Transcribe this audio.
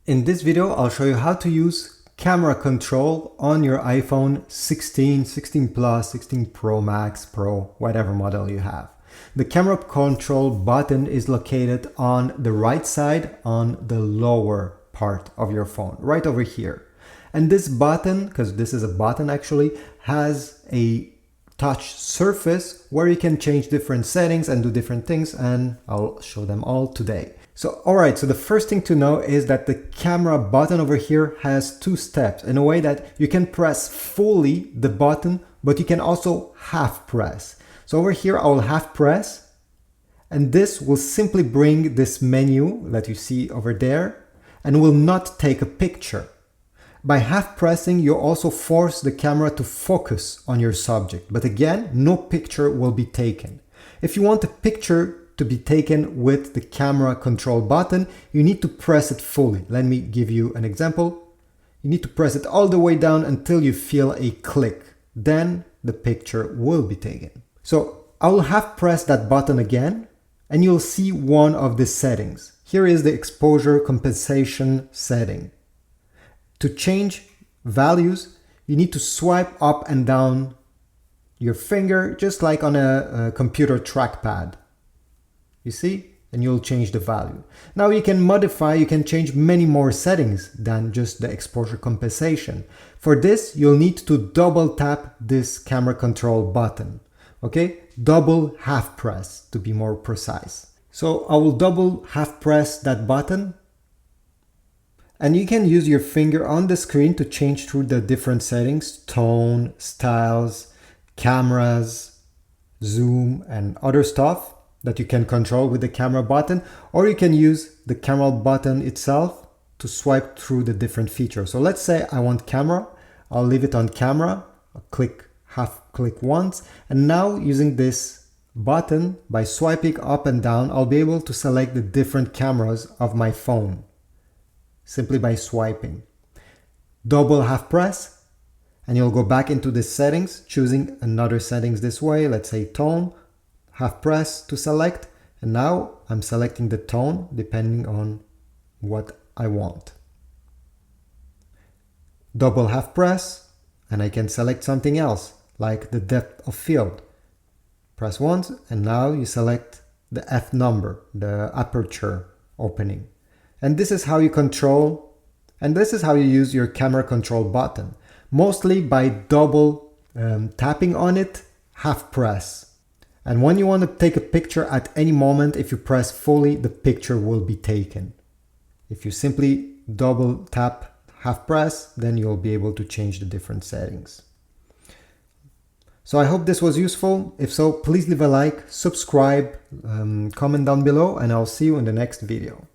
In this video, I'll show you how to use camera control on your iPhone 16, 16 Plus, 16 Pro Max, Pro, whatever model you have. The camera control button is located on the right side on the lower part of your phone, right over here. And this button, because this is a button actually, has a touch surface where you can change different settings and do different things, and I'll show them all today. So the first thing to know is that the camera button over here has two steps in a way that you can press fully the button, but you can also half press. So over here I will half press, and this will simply bring this menu that you see over there and will not take a picture. By half pressing, you also force the camera to focus on your subject, but again, no picture will be taken. If you want a picture to be taken with the camera control button, you need to press it fully. Let me give you an example. You need to press it all the way down until you feel a click. Then the picture will be taken. So I will half press that button again, and you'll see one of the settings. Here is the exposure compensation setting. To change values, you need to swipe up and down your finger, just like on a computer trackpad. You see? And you'll change the value. Now you can modify, you can change many more settings than just the exposure compensation. For this, you'll need to double tap this camera control button. Okay? Double half press to be more precise. So I will double half press that button. And you can use your finger on the screen to change through the different settings, tone, styles, cameras, zoom, and other stuff that you can control with the camera button, or you can use the camera button itself to swipe through the different features. So let's say I want camera, I'll leave it on camera, I'll half click once, and now using this button, by swiping up and down, I'll be able to select the different cameras of my phone, simply by swiping. Double half press, and you'll go back into the settings, choosing another settings this way, let's say tone, half press to select, and now I'm selecting the tone depending on what I want. Double half press, and I can select something else, like the depth of field. Press once, and now you select the f number, the aperture opening. And this is how you control, and this is how you use your camera control button. Mostly by double tapping on it, half press. And when you want to take a picture at any moment, if you press fully, the picture will be taken. If you simply double tap half press, then you'll be able to change the different settings. So I hope this was useful. If so, please leave a like, subscribe, comment down below, and I'll see you in the next video.